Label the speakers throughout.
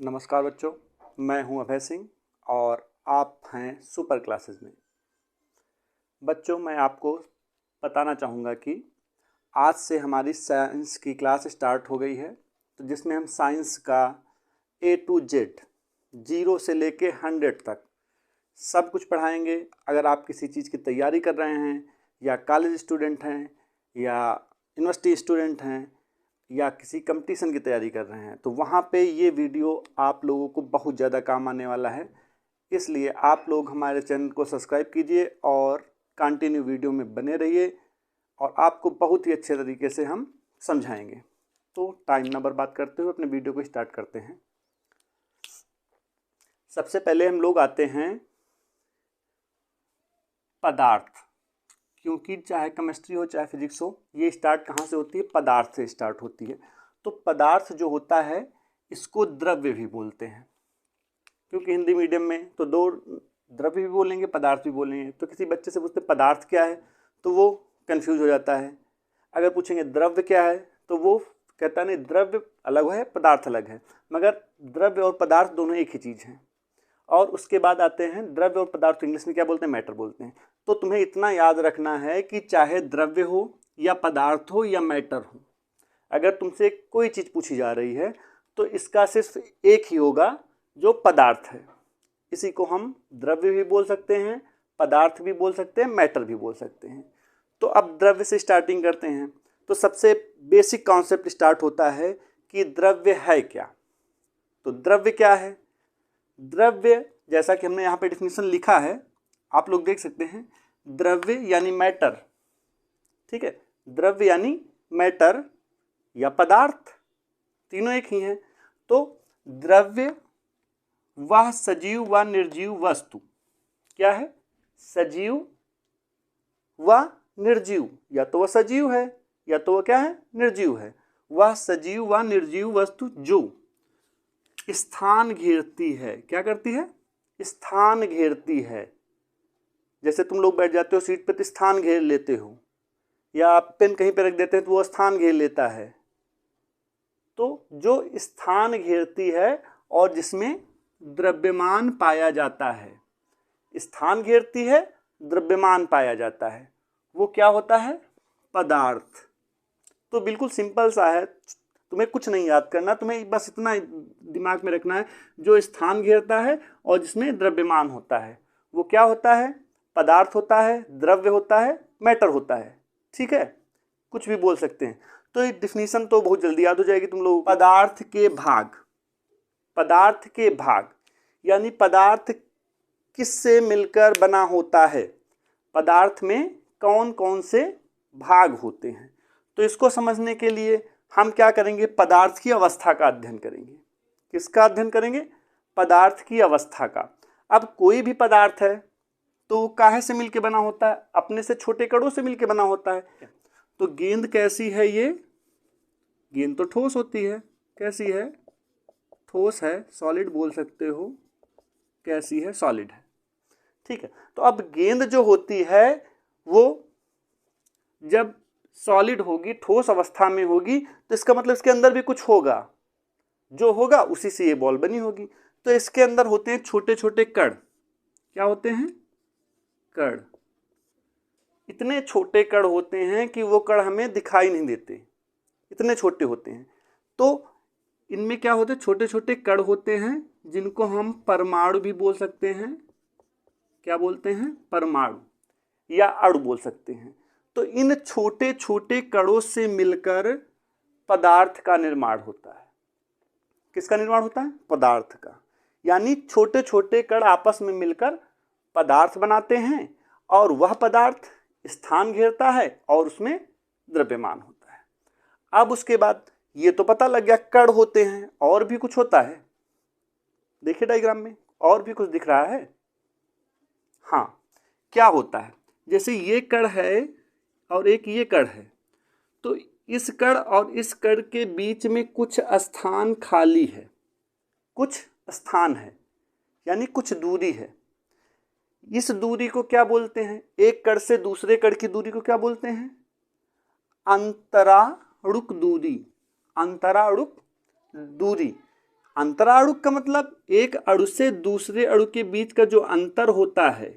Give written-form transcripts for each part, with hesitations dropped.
Speaker 1: नमस्कार बच्चों, मैं हूं अभय सिंह और आप हैं सुपर क्लासेस में। बच्चों, मैं आपको बताना चाहूँगा कि आज से हमारी साइंस की क्लास स्टार्ट हो गई है, तो जिसमें हम साइंस का A to Z 0 से लेके 100 तक सब कुछ पढ़ाएंगे। अगर आप किसी चीज़ की तैयारी कर रहे हैं या कॉलेज स्टूडेंट हैं या यूनिवर्सिटी स्टूडेंट हैं या किसी कंपटीशन की तैयारी कर रहे हैं, तो वहाँ पे ये वीडियो आप लोगों को बहुत ज़्यादा काम आने वाला है। इसलिए आप लोग हमारे चैनल को सब्सक्राइब कीजिए और कंटिन्यू वीडियो में बने रहिए और आपको बहुत ही अच्छे तरीके से हम समझाएंगे। तो टाइम ना बर्बाद करते हुए अपने वीडियो को स्टार्ट करते हैं। सबसे पहले हम लोग आते हैं पदार्थ, क्योंकि चाहे केमिस्ट्री हो चाहे फिजिक्स हो, ये स्टार्ट कहाँ से होती है? पदार्थ से स्टार्ट होती है। तो पदार्थ जो होता है इसको द्रव्य भी बोलते हैं, क्योंकि हिंदी मीडियम में तो दो द्रव्य भी बोलेंगे पदार्थ भी बोलेंगे। तो किसी बच्चे से पूछते पदार्थ क्या है तो वो कंफ्यूज हो जाता है। अगर पूछेंगे द्रव्य क्या है तो वो कहता नहीं, द्रव्य अलग है पदार्थ अलग है, मगर द्रव्य और पदार्थ दोनों एक ही चीज़ हैं। और उसके बाद आते हैं द्रव्य और पदार्थ, इंग्लिश में क्या बोलते हैं? मैटर बोलते हैं। तो तुम्हें इतना याद रखना है कि चाहे द्रव्य हो या पदार्थ हो या मैटर हो, अगर तुमसे कोई चीज़ पूछी जा रही है तो इसका सिर्फ एक ही होगा जो पदार्थ है। इसी को हम द्रव्य भी बोल सकते हैं, पदार्थ भी बोल सकते हैं, मैटर भी बोल सकते हैं। तो अब द्रव्य से स्टार्टिंग करते हैं। तो सबसे बेसिक कॉन्सेप्ट स्टार्ट होता है कि द्रव्य है क्या। तो द्रव्य क्या है? द्रव्य, जैसा कि हमने यहाँ पे डिफिनीशन लिखा है, आप लोग देख सकते हैं। द्रव्य यानी मैटर, ठीक है। द्रव्य यानी मैटर या पदार्थ, तीनों एक ही हैं। तो द्रव्य वह सजीव व निर्जीव वस्तु, क्या है? सजीव व निर्जीव, या तो वह सजीव है या तो वह क्या है? निर्जीव है। वह सजीव व निर्जीव वस्तु जो स्थान घेरती है। क्या करती है? स्थान घेरती है। जैसे तुम लोग बैठ जाते हो सीट पे तो स्थान घेर लेते हो, या आप पेन कहीं पे रख देते हैं तो वो स्थान घेर लेता है। तो जो स्थान घेरती है और जिसमें द्रव्यमान पाया जाता है, स्थान घेरती है, द्रव्यमान पाया जाता है, वो क्या होता है? पदार्थ। तो बिल्कुल सिंपल सा है, तुम्हें कुछ नहीं याद करना, तुम्हें बस इतना दिमाग में रखना है, जो स्थान घेरता है और जिसमें द्रव्यमान होता है वो क्या होता है? पदार्थ होता है, द्रव्य होता है, मैटर होता है। ठीक है, कुछ भी बोल सकते हैं। तो ये डिफिनीशन तो बहुत जल्दी याद हो जाएगी तुम लोग। पदार्थ के भाग, पदार्थ के भाग यानी पदार्थ किससे मिलकर बना होता है, पदार्थ में कौन कौन से भाग होते हैं। तो इसको समझने के लिए हम क्या करेंगे? पदार्थ की अवस्था का अध्ययन करेंगे। किसका अध्ययन करेंगे? पदार्थ की अवस्था का। अब कोई भी पदार्थ है तो वो काहे से मिलके बना होता है? अपने से छोटे कणों से मिलके बना होता है। तो गेंद कैसी है? ये गेंद तो ठोस होती है। कैसी है? ठोस है, सॉलिड बोल सकते हो। कैसी है? सॉलिड है। ठीक है। तो अब गेंद जो होती है वो जब सॉलिड होगी, ठोस अवस्था में होगी, तो इसका मतलब इसके अंदर भी कुछ होगा, जो होगा उसी से ये बॉल बनी होगी। तो इसके अंदर होते हैं छोटे छोटे कण। क्या होते हैं? कण। इतने छोटे कण होते हैं कि वो कण हमें दिखाई नहीं देते, इतने छोटे होते हैं। तो इनमें क्या होते हैं? छोटे छोटे कण होते हैं जिनको हम परमाणु भी बोल सकते हैं। क्या बोलते हैं? परमाणु या अणु बोल सकते हैं। तो इन छोटे छोटे कणों से मिलकर पदार्थ का निर्माण होता है। किसका निर्माण होता है? पदार्थ का। यानी छोटे छोटे कण आपस में मिलकर पदार्थ बनाते हैं और वह पदार्थ स्थान घेरता है और उसमें द्रव्यमान होता है। अब उसके बाद ये तो पता लग गया कण होते हैं, और भी कुछ होता है। देखिए डायग्राम में और भी कुछ दिख रहा है। हाँ, क्या होता है? जैसे ये कण है और एक ये कण है, तो इस कण और इस कण के बीच में कुछ स्थान खाली है, कुछ स्थान है, यानी कुछ दूरी है। इस दूरी को क्या बोलते हैं? एक कण से दूसरे कण की दूरी को क्या बोलते हैं? अंतराणुक दूरी। अंतराणुक दूरी। अंतराणुक का मतलब एक अणु से दूसरे अणु के बीच का जो अंतर होता है,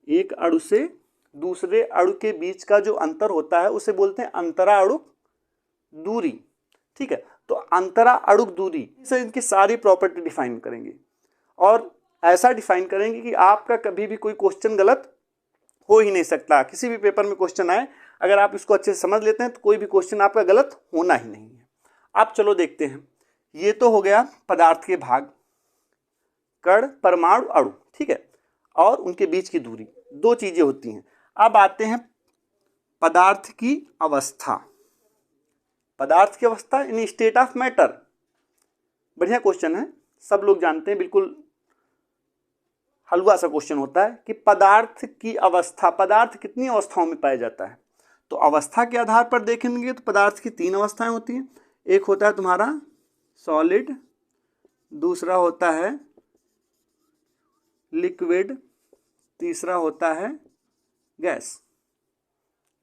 Speaker 1: एक अणु से दूसरे अणु के बीच का जो अंतर होता है उसे बोलते हैं अंतराणुक दूरी। ठीक है, तो अंतराणुक दूरी से इनकी सारी प्रॉपर्टी डिफाइन करेंगे और ऐसा डिफाइन करेंगे कि आपका कभी भी कोई क्वेश्चन गलत हो ही नहीं सकता। किसी भी पेपर में क्वेश्चन आए, अगर आप इसको अच्छे से समझ लेते हैं तो कोई भी क्वेश्चन आपका गलत होना ही नहीं है। अब चलो देखते हैं, ये तो हो गया पदार्थ के भाग, कण, परमाणु, अणु। ठीक है, और उनके बीच की दूरी, दो चीजें होती हैं। अब आते हैं पदार्थ की अवस्था। पदार्थ की अवस्था इन स्टेट ऑफ मैटर, बढ़िया क्वेश्चन है, सब लोग जानते हैं, बिल्कुल हलवा सा क्वेश्चन होता है कि पदार्थ की अवस्था, पदार्थ कितनी अवस्थाओं में पाया जाता है। तो अवस्था के आधार पर देखेंगे तो पदार्थ की 3 अवस्थाएं होती हैं। एक होता है तुम्हारा सॉलिड, दूसरा होता है लिक्विड, तीसरा होता है गैस।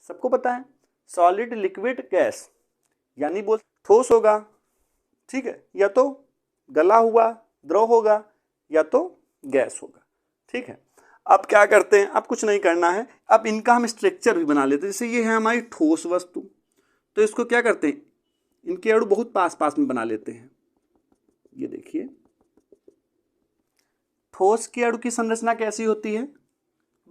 Speaker 1: सबको पता है सॉलिड, लिक्विड, गैस, यानी बोल ठोस होगा, ठीक है, या तो गला हुआ द्रव होगा या तो गैस होगा। ठीक है, अब क्या करते हैं, अब कुछ नहीं करना है, अब इनका हम स्ट्रक्चर भी बना लेते हैं। जैसे ये है हमारी ठोस वस्तु, तो इसको क्या करते हैं, इनके अणु बहुत पास पास में बना लेते हैं। ये देखिए ठोस के अणु की संरचना कैसी होती है,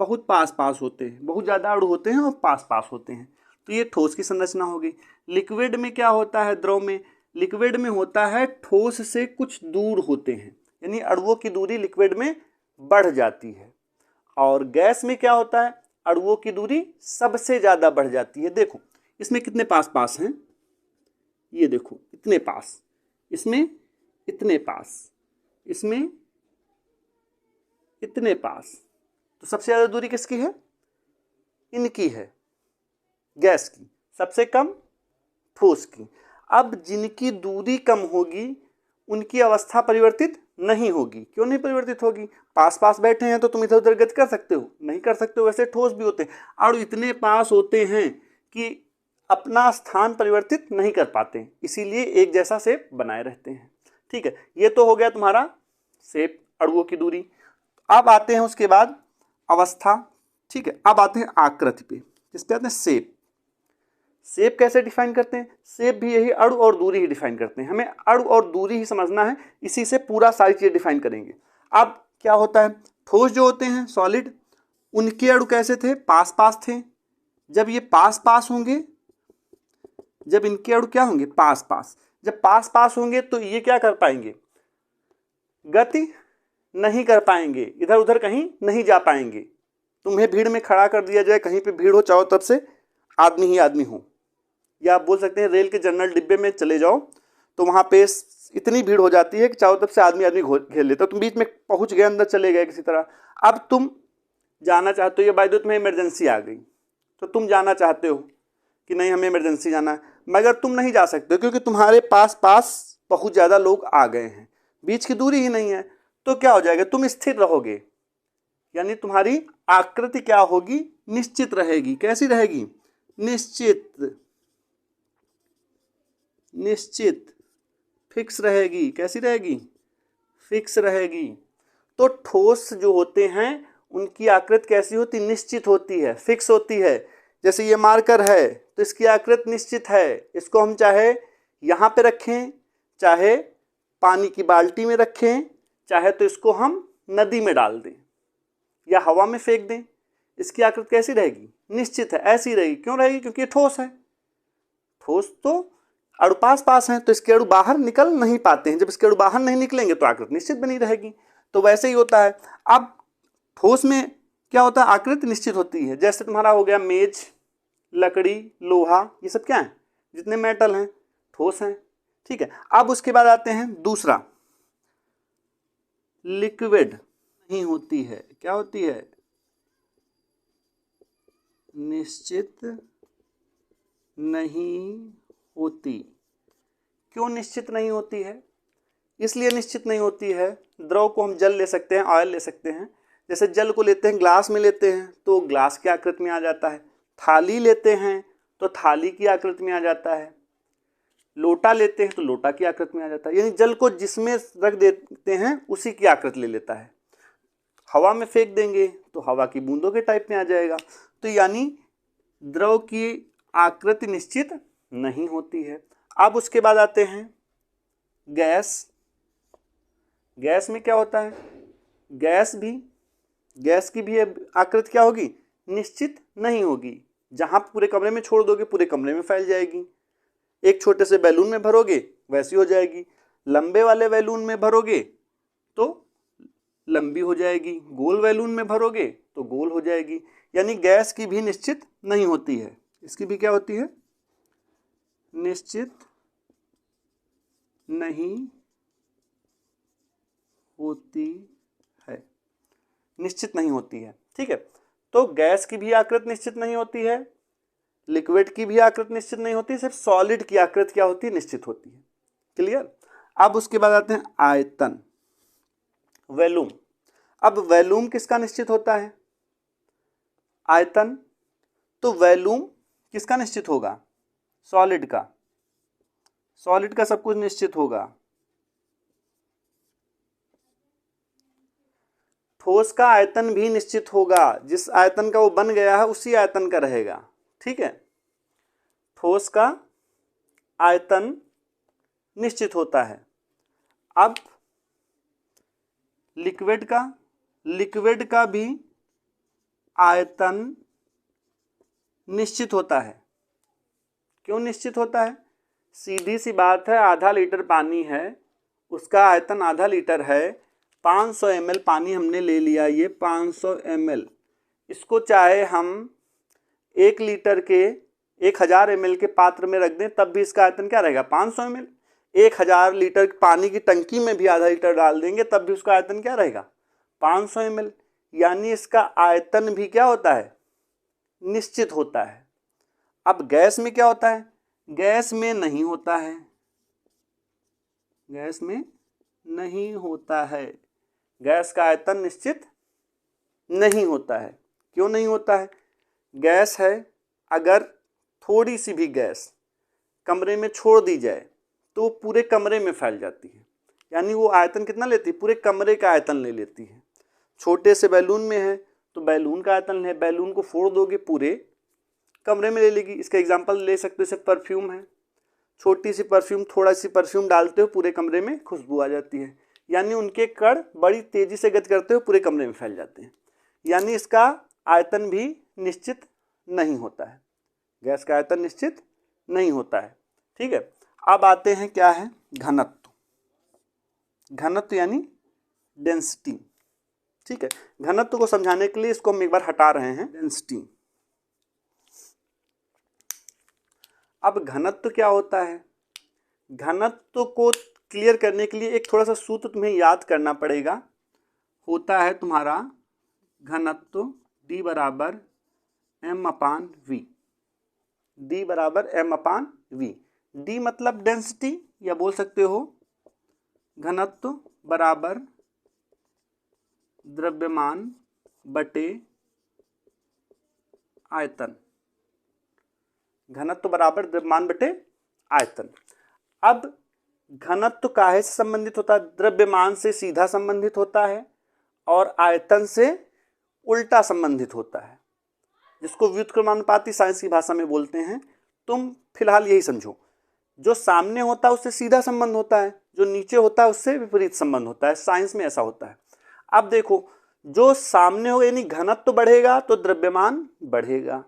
Speaker 1: बहुत पास पास होते हैं, बहुत ज़्यादा अणु होते हैं और पास पास होते हैं, तो ये ठोस की संरचना हो गई। लिक्विड में क्या होता है, द्रव में, लिक्विड में होता है ठोस से कुछ दूर होते हैं, यानी अणुओं की दूरी लिक्विड में बढ़ जाती है। और गैस में क्या होता है, अणुओं की दूरी सबसे ज़्यादा बढ़ जाती है। देखो इसमें कितने पास पास हैं, ये देखो इतने पास, इसमें इतने पास, इसमें इतने पास, तो सबसे ज़्यादा दूरी किसकी है, इनकी है, गैस की, सबसे कम ठोस की। अब जिनकी दूरी कम होगी उनकी अवस्था परिवर्तित नहीं होगी। क्यों नहीं परिवर्तित होगी, पास पास बैठे हैं तो तुम इधर उधर गति कर सकते हो, नहीं कर सकते हो। वैसे ठोस भी होते हैं, अणु इतने पास होते हैं कि अपना स्थान परिवर्तित नहीं कर पाते, इसीलिए एक जैसा शेप बनाए रहते हैं। ठीक है, ये तो हो गया तुम्हारा शेप, अणुओं की दूरी। अब आते हैं उसके बाद अवस्था। ठीक है, अब आते हैं आकृति पे, किस पे आते हैं, शेप। शेप कैसे डिफाइन करते हैं, शेप भी यही अणु और दूरी ही डिफाइन करते हैं, हमें अणु और दूरी ही समझना है, इसी से पूरा सारी चीज़ डिफाइन करेंगे। अब क्या होता है, ठोस जो होते हैं सॉलिड, उनके अणु कैसे थे, पास पास थे। जब ये पास पास होंगे, जब इनके अणु क्या होंगे, पास पास, जब पास पास होंगे तो ये क्या कर पाएंगे, गति नहीं कर पाएंगे, इधर उधर कहीं नहीं जा पाएंगे। तुम्हें भीड़ में खड़ा कर दिया जाए, कहीं पे भीड़ हो चारों तरफ से आदमी ही आदमी हो, या आप बोल सकते हैं रेल के जनरल डिब्बे में चले जाओ तो वहाँ पे इतनी भीड़ हो जाती है कि चारों तरफ से आदमी आदमी घेर लेता है, तुम बीच में पहुँच गए, अंदर चले गए किसी तरह। अब तुम जाना चाहते हो, या बाय द वे तुम्हें इमरजेंसी आ गई, तो तुम जाना चाहते हो कि नहीं हमें इमरजेंसी जाना है, मगर तुम नहीं जा सकते हो क्योंकि तुम्हारे पास बहुत ज़्यादा लोग आ गए हैं, बीच की दूरी ही नहीं है। तो क्या हो जाएगा, तुम स्थिर रहोगे, यानी तुम्हारी आकृति क्या होगी, निश्चित रहेगी। कैसी रहेगी, निश्चित, निश्चित, फिक्स रहेगी। कैसी रहेगी, फिक्स रहेगी। तो ठोस जो होते हैं उनकी आकृति कैसी होती, निश्चित होती है, फिक्स होती है। जैसे ये मार्कर है तो इसकी आकृति निश्चित है, इसको हम चाहे यहाँ पे रखें, चाहे पानी की बाल्टी में रखें, चाहे तो इसको हम नदी में डाल दें या हवा में फेंक दें, इसकी आकृति कैसी रहेगी, निश्चित है, ऐसी रहेगी। क्यों रहेगी, क्योंकि ये ठोस है। ठोस तो अणु पास पास हैं तो इसके अणु बाहर निकल नहीं पाते हैं, जब इसके अणु बाहर नहीं निकलेंगे तो आकृति निश्चित बनी रहेगी। तो वैसे ही होता है। अब ठोस में क्या होता है, आकृति निश्चित होती है। जैसे तुम्हारा हो गया मेज, लकड़ी, लोहा, ये सब क्या है, जितने मेटल हैं ठोस हैं। ठीक है, अब उसके बाद आते हैं दूसरा, लिक्विड नहीं होती है। क्या होती है, निश्चित नहीं होती। क्यों निश्चित नहीं होती है, इसलिए निश्चित नहीं होती है, द्रव को हम जल ले सकते हैं, ऑयल ले सकते हैं। जैसे जल को लेते हैं, ग्लास में लेते हैं तो ग्लास की आकृति में आ जाता है, थाली लेते हैं तो थाली की आकृति में आ जाता है। लोटा लेते हैं तो लोटा की आकृति में आ जाता है, यानी जल को जिसमें रख देते हैं उसी की आकृति ले लेता है। हवा में फेंक देंगे तो हवा की बूंदों के टाइप में आ जाएगा। तो यानी द्रव की आकृति निश्चित नहीं होती है। अब उसके बाद आते हैं गैस। गैस में क्या होता है, गैस की भी आकृति क्या होगी, निश्चित नहीं होगी। जहां पूरे कमरे में छोड़ दोगे पूरे कमरे में फैल जाएगी। एक छोटे से बैलून में भरोगे वैसी हो जाएगी, लंबे वाले बैलून में भरोगे तो लंबी हो जाएगी, गोल बैलून में भरोगे तो गोल हो जाएगी। यानी गैस की भी निश्चित नहीं होती है, इसकी भी क्या होती है, निश्चित नहीं होती है, निश्चित नहीं होती है। ठीक है, तो गैस की भी आकृति निश्चित नहीं होती है, लिक्विड की भी आकृति निश्चित नहीं होती, सिर्फ सॉलिड की आकृति क्या होती है, निश्चित होती है। क्लियर। अब उसके बाद आते हैं आयतन, वॉल्यूम। अब वॉल्यूम किसका निश्चित होता है, आयतन। तो वॉल्यूम किसका निश्चित होगा, सॉलिड का। सॉलिड का सब कुछ निश्चित होगा। ठोस का आयतन भी निश्चित होगा, जिस आयतन का वो बन गया है उसी आयतन का रहेगा। ठीक है, ठोस का आयतन निश्चित होता है। अब लिक्विड का भी आयतन निश्चित होता है। क्यों निश्चित होता है, सीधी सी बात है, आधा लीटर पानी है, उसका आयतन आधा लीटर है। 500 ml पानी हमने ले लिया, ये 500 ml, इसको चाहे हम 1 लीटर के 1000 ml के पात्र में रख दें तब भी इसका आयतन क्या रहेगा, 500 ml। 1000 लीटर पानी की टंकी में भी आधा लीटर डाल देंगे तब भी उसका आयतन क्या रहेगा, 500 ml। यानी इसका आयतन भी क्या होता है, निश्चित होता है। अब गैस में क्या होता है, गैस में नहीं होता है, गैस में नहीं होता है। गैस का आयतन निश्चित नहीं होता है। क्यों नहीं होता है, गैस है, अगर थोड़ी सी भी गैस कमरे में छोड़ दी जाए तो पूरे कमरे में फैल जाती है। यानी वो आयतन कितना लेती है, पूरे कमरे का आयतन ले लेती है। छोटे से बैलून में है तो बैलून का आयतन है, बैलून को फोड़ दोगे पूरे कमरे में ले लेगी। इसका एग्जांपल ले सकते हो, जैसे परफ्यूम है, छोटी सी परफ्यूम, थोड़ा सी परफ्यूम डालते हो पूरे कमरे में खुशबू आ जाती है। यानी उनके कण बड़ी तेजी से गति करते हो पूरे कमरे में फैल जाते हैं। यानी इसका आयतन भी निश्चित नहीं होता है, गैस का आयतन निश्चित नहीं होता है। ठीक है, अब आते हैं क्या है, घनत्व। घनत्व यानी डेंसिटी। ठीक है, घनत्व को समझाने के लिए इसको हम एक बार हटा रहे हैं, डेंसिटी। अब घनत्व क्या होता है, घनत्व को क्लियर करने के लिए एक थोड़ा सा सूत्र तुम्हें याद करना पड़ेगा। होता है तुम्हारा घनत्व D बराबर m/v, D बराबर m/v। D मतलब डेंसिटी, या बोल सकते हो घनत्व बराबर द्रव्यमान बटे आयतन। घनत्व बराबर द्रव्यमान बटे आयतन। अब घनत्व काहे से संबंधित होता है, द्रव्यमान से सीधा संबंधित होता है और आयतन से उल्टा संबंधित होता है, जिसको व्युत्क्रमानुपाती साइंस की भाषा में बोलते हैं। तुम फिलहाल यही समझो, जो सामने होता है उससे सीधा संबंध होता है, जो नीचे होता है उससे विपरीत संबंध होता है। साइंस में ऐसा होता है। अब देखो, जो सामने होगा यानी घनत्व बढ़ेगा तो द्रव्यमान बढ़ेगा,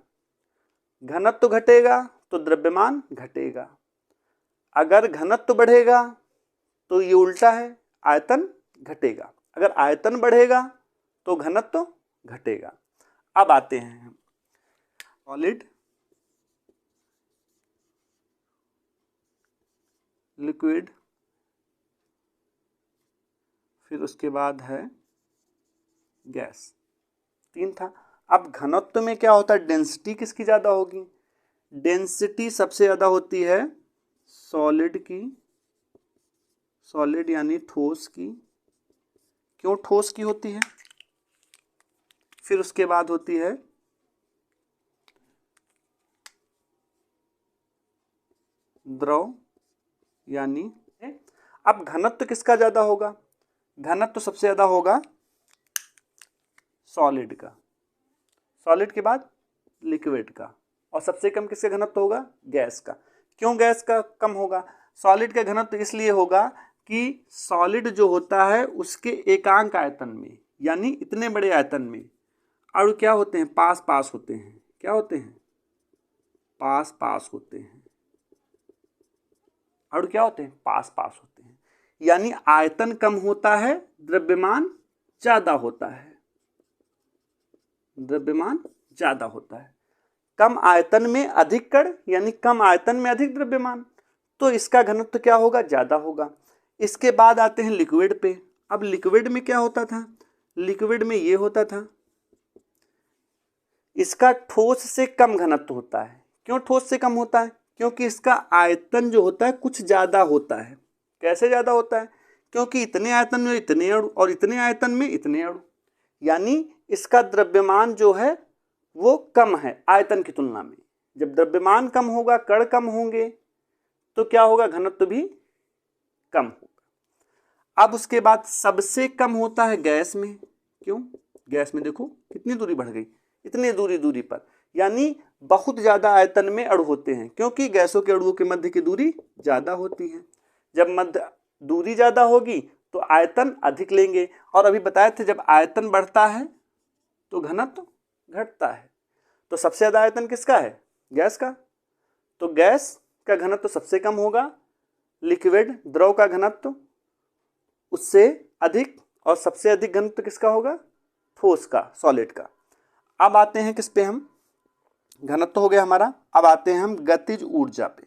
Speaker 1: घनत्व घटेगा तो द्रव्यमान घटेगा। अगर घनत्व बढ़ेगा तो ये उल्टा है, आयतन घटेगा। अगर आयतन बढ़ेगा तो घनत्व घटेगा। अब आते हैं सॉलिड, लिक्विड, फिर उसके बाद है गैस। 3 था। अब घनत्व में क्या होता है, डेंसिटी किसकी ज़्यादा होगी, डेंसिटी सबसे ज़्यादा होती है सॉलिड की, सॉलिड यानी ठोस की। क्यों ठोस की होती है, फिर उसके बाद होती है द्रव, यानी अब घनत्व किसका ज़्यादा होगा? घनत्व सबसे ज़्यादा होगा सॉलिड का, सॉलिड के बाद लिक्विड का, और सबसे कम किसका घनत्व होगा? गैस का। क्यों गैस का कम होगा? सॉलिड का घनत्व इसलिए होगा कि सॉलिड जो होता है उसके एकांक आयतन में, यानी इतने बड़े आयतन में अणु क्या होते हैं? पास पास होते हैं। क्या होते हैं? पास पास होते हैं। अणु क्या होते हैं? पास पास होते हैं। यानी आयतन कम होता है, द्रव्यमान ज्यादा होता है। द्रव्यमान ज्यादा होता है। कम आयतन में अधिक कण, यानी कम आयतन में अधिक द्रव्यमान, तो इसका घनत्व क्या होगा? ज्यादा होगा। इसके बाद आते हैं लिक्विड पे। अब लिक्विड में क्या होता था? लिक्विड में ये होता था, इसका ठोस से कम घनत्व होता है। क्यों ठोस से कम होता है? क्योंकि इसका आयतन जो होता है कुछ ज्यादा होता है। कैसे ज्यादा होता है? क्योंकि इतने आयतन में इतने अणु और इतने आयतन में इतने अणु, यानी इसका द्रव्यमान जो है वो कम है आयतन की तुलना में। जब द्रव्यमान कम होगा, कण कम होंगे, तो क्या होगा? घनत्व भी कम होगा। अब उसके बाद सबसे कम होता है गैस में। क्यों? गैस में देखो कितनी दूरी बढ़ गई, इतनी दूरी पर, यानी बहुत ज्यादा आयतन में अणु होते हैं, क्योंकि गैसों के अणुओं के मध्य की दूरी ज्यादा होती है। जब मध्य दूरी ज्यादा होगी तो आयतन अधिक लेंगे, और अभी बताए थे जब आयतन बढ़ता है तो घनत्व घटता है। तो सबसे ज्यादा आयतन किसका है? गैस का। तो गैस का घनत्व सबसे कम होगा, लिक्विड द्रव का घनत्व उससे अधिक, और सबसे अधिक घनत्व किसका होगा? ठोस का, सॉलिड का। अब आते हैं किस पे हम? घनत्व हो गया हमारा। अब आते हैं हम गतिज ऊर्जा पे।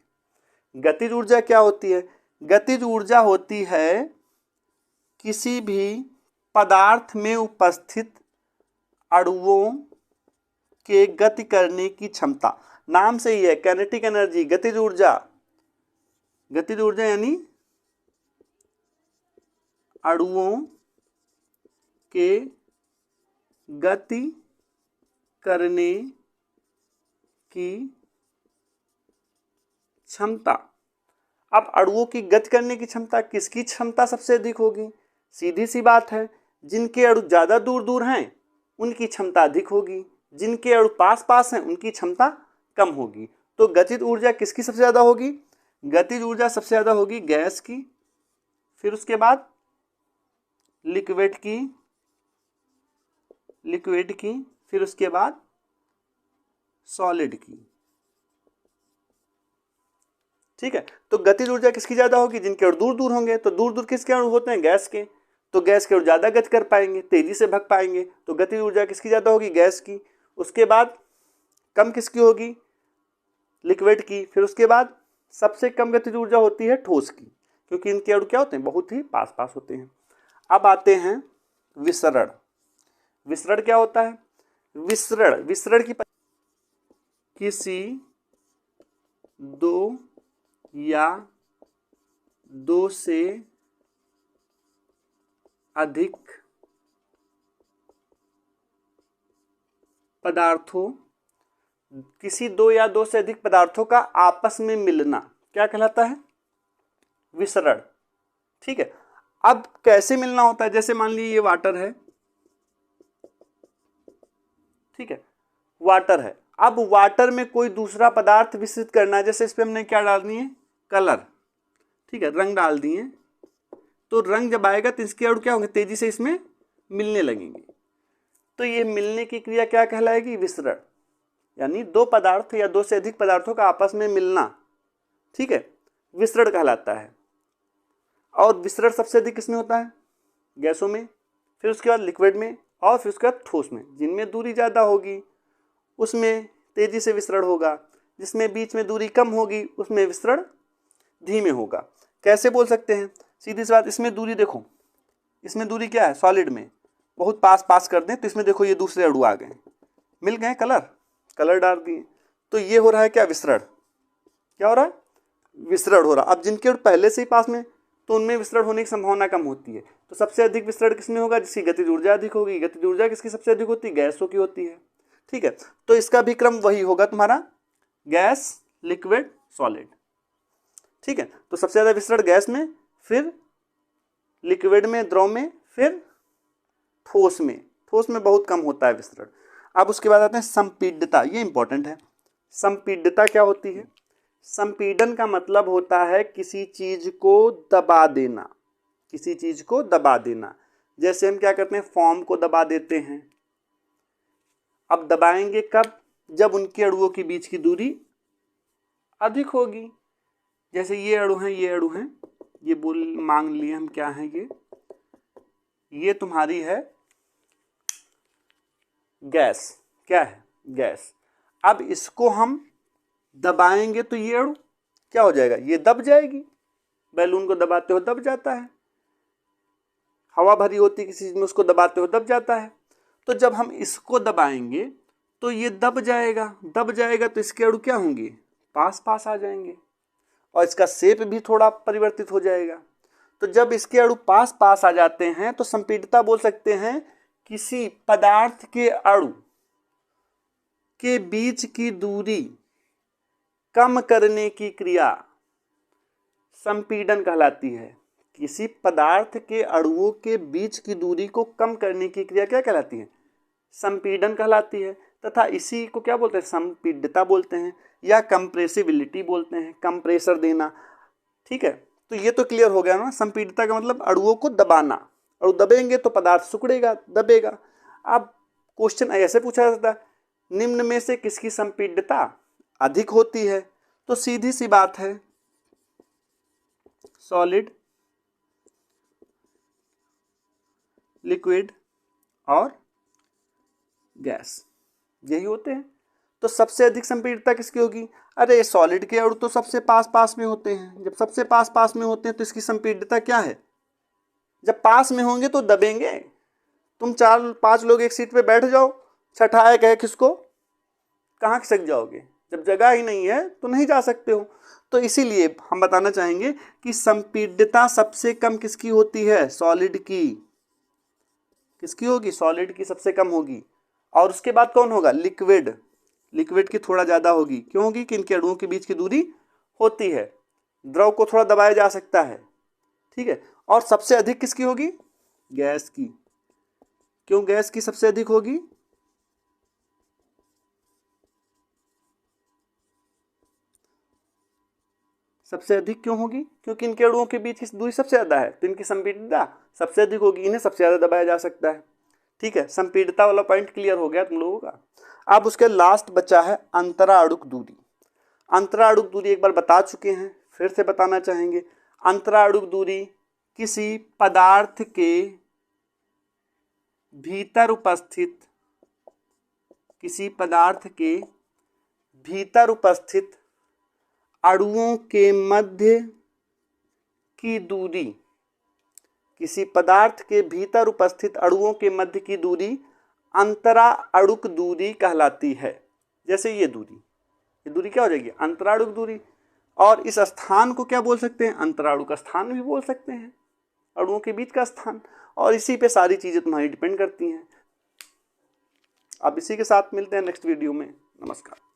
Speaker 1: गतिज ऊर्जा क्या होती है? गतिज ऊर्जा होती है किसी भी पदार्थ में उपस्थित अणुओं के गति करने की क्षमता। नाम से ही है, काइनेटिक एनर्जी, गतिज ऊर्जा। गतिज ऊर्जा यानी अणुओं के गति करने की क्षमता। अब अणुओं की गति करने की क्षमता, किसकी क्षमता सबसे अधिक होगी? सीधी सी बात है, जिनके अणु ज्यादा दूर दूर हैं उनकी क्षमता अधिक होगी, जिनके अणु पास पास हैं उनकी क्षमता कम होगी। तो गतिज ऊर्जा किसकी सबसे ज्यादा होगी? गतिज ऊर्जा सबसे ज्यादा होगी गैस की, फिर उसके बाद लिक्विड की, फिर उसके बाद सॉलिड की। ठीक है, तो गतिज ऊर्जा किसकी ज्यादा होगी? जिनके अणु दूर दूर होंगे। तो दूर दूर किसके अणु होते हैं? गैस के। तो गैस के अणु ज्यादा गति कर पाएंगे, तेजी से भग पाएंगे, तो गतिज ऊर्जा किसकी ज्यादा होगी? गैस की। उसके बाद कम किसकी होगी? लिक्विड की। फिर उसके बाद सबसे कम गतिज ऊर्जा होती है ठोस की, क्योंकि इनके अणु क्या होते हैं? बहुत ही पास पास होते हैं। अब आते हैं विसरण। विसरण क्या होता है? विसरण की किसी दो या दो से अधिक पदार्थों, किसी दो या दो से अधिक पदार्थों का आपस में मिलना क्या कहलाता है? विसरण। ठीक है, अब कैसे मिलना होता है? जैसे मान लीजिए ये वाटर है, ठीक है, वाटर है। अब वाटर में कोई दूसरा पदार्थ मिश्रित करना है, जैसे इस पे हमने क्या डाल दिए? कलर। ठीक है, रंग डाल दिए, तो रंग जब आएगा तो इसके अणु क्या होंगे? तेजी से इसमें मिलने लगेंगे। तो ये मिलने की क्रिया क्या कहलाएगी? विसरण। यानी दो पदार्थ या दो से अधिक पदार्थों का आपस में मिलना, ठीक है, विसरण कहलाता है। और विसरण सबसे अधिक किसमें होता है? गैसों में, फिर उसके बाद लिक्विड में, और फिर उसके बाद ठोस में। जिनमें दूरी ज़्यादा होगी उसमें तेजी से विसरण होगा, जिसमें बीच में दूरी कम होगी उसमें विसरण धीमे होगा। कैसे बोल सकते हैं? सीधी सी बात, इसमें दूरी देखो, इसमें दूरी क्या है? सॉलिड में बहुत पास पास कर दें तो इसमें देखो ये दूसरे अणु आ गए, मिल गए, कलर डाल दिए, तो ये हो रहा है क्या? विसरण। क्या हो रहा है? विसरण हो रहा। अब जिनके अणु पहले से ही पास में, तो उनमें विसरण होने की संभावना कम होती है। तो सबसे अधिक विसरण किसमें होगा? जिसकी गतिज ऊर्जा अधिक होगी। गतिज ऊर्जा किसकी सबसे अधिक होती है? गैसों की होती है। ठीक है, तो इसका भी क्रम वही होगा तुम्हारा, गैस, लिक्विड, सॉलिड। ठीक है। तो सबसे ज़्यादा विसरण गैस में, फिर लिक्विड में, द्रव में, फिर ठोस में। ठोस में बहुत कम होता है विसरण। अब उसके बाद आते हैं संपीड्यता, ये इंपॉर्टेंट है। संपीड्यता क्या होती है? संपीडन का मतलब होता है किसी चीज को दबा देना, किसी चीज को दबा देना। जैसे हम क्या करते हैं, फॉर्म को दबा देते हैं। अब दबाएंगे कब? जब उनके अणुओं के बीच की दूरी अधिक होगी। जैसे ये अणु हैं, ये अणु हैं, ये बोल मांग लिए हम क्या है, ये तुम्हारी है गैस। क्या है? गैस। अब इसको हम दबाएंगे तो ये अणु क्या हो जाएगा? ये दब जाएगी। बैलून को दबाते हो दब जाता है, हवा भरी होती किसी चीज में, उसको दबाते हो दब जाता है। तो जब हम इसको दबाएंगे तो ये दब जाएगा। दब जाएगा तो इसके अणु क्या होंगे? पास पास आ जाएंगे, और इसका शेप भी थोड़ा परिवर्तित हो जाएगा। तो जब इसके अणु पास पास आ जाते हैं तो संपीड्यता बोल सकते हैं किसी पदार्थ के अणु के बीच की दूरी कम करने की क्रिया संपीडन कहलाती है। किसी पदार्थ के अणुओं के बीच की दूरी को कम करने की क्रिया क्या कहलाती है? संपीडन कहलाती है। तथा इसी को क्या बोलते हैं? संपीड्यता बोलते हैं, या कंप्रेसिबिलिटी बोलते हैं, कंप्रेसर देना। ठीक है, तो ये तो क्लियर हो गया ना। संपीड्यता का मतलब अणुओं को दबाना। अणु दबेंगे तो पदार्थ सिकुड़ेगा, दबेगा। अब क्वेश्चन ऐसे पूछा जाता है, निम्न में से किसकी संपीड्यता अधिक होती है? तो सीधी सी बात है, सॉलिड, लिक्विड और गैस, यही होते हैं। तो सबसे अधिक संपीड्यता किसकी होगी? अरे सॉलिड के अणु तो सबसे पास पास में होते हैं। जब सबसे पास पास में होते हैं तो इसकी संपीड्यता क्या है? जब पास में होंगे तो दबेंगे। तुम 4-5 लोग एक सीट पे बैठ जाओ, छठा एक है किसको, कहाँ खिसक जाओगे? जब जगह ही नहीं है तो नहीं जा सकते हो। तो इसीलिए हम बताना चाहेंगे कि संपीड्यता सबसे कम किसकी होती है? सॉलिड की। किसकी होगी? सॉलिड की सबसे कम होगी। और उसके बाद कौन होगा? लिक्विड। लिक्विड की थोड़ा ज़्यादा होगी। क्यों होगी? कि इनके अणुओं के बीच की दूरी होती है। द्रव को थोड़ा दबाया जा सकता है। ठीक है। और सबसे अधिक किसकी होगी? गैस की। क्यों गैस की सबसे अधिक होगी? सबसे अधिक क्यों होगी? क्योंकि इनके अणुओं के बीच की दूरी सबसे ज़्यादा है, तो इनकी संपीड्यता सबसे अधिक होगी। इन्हें सबसे ज़्यादा दबाया जा सकता है। ठीक है, संपीड्यता वाला पॉइंट क्लियर हो गया तुम लोगों का। अब उसके लास्ट बचा है अंतराणुक दूरी। अंतराणुक दूरी एक बार बता चुके हैं, फिर से बताना चाहेंगे। अंतराणुक दूरी किसी पदार्थ के भीतर उपस्थित, किसी पदार्थ के भीतर उपस्थित अणुओं के मध्य की दूरी, किसी पदार्थ के भीतर उपस्थित अणुओं के मध्य की दूरी अंतराणुक दूरी कहलाती है। जैसे ये दूरी क्या हो जाएगी? अंतराणुक दूरी। और इस स्थान को क्या बोल सकते हैं? अंतराणुक स्थान भी बोल सकते हैं, अणुओं के बीच का स्थान। और इसी पे सारी चीजें तुम्हारी डिपेंड करती हैं। अब इसी के साथ मिलते हैं नेक्स्ट वीडियो में। नमस्कार।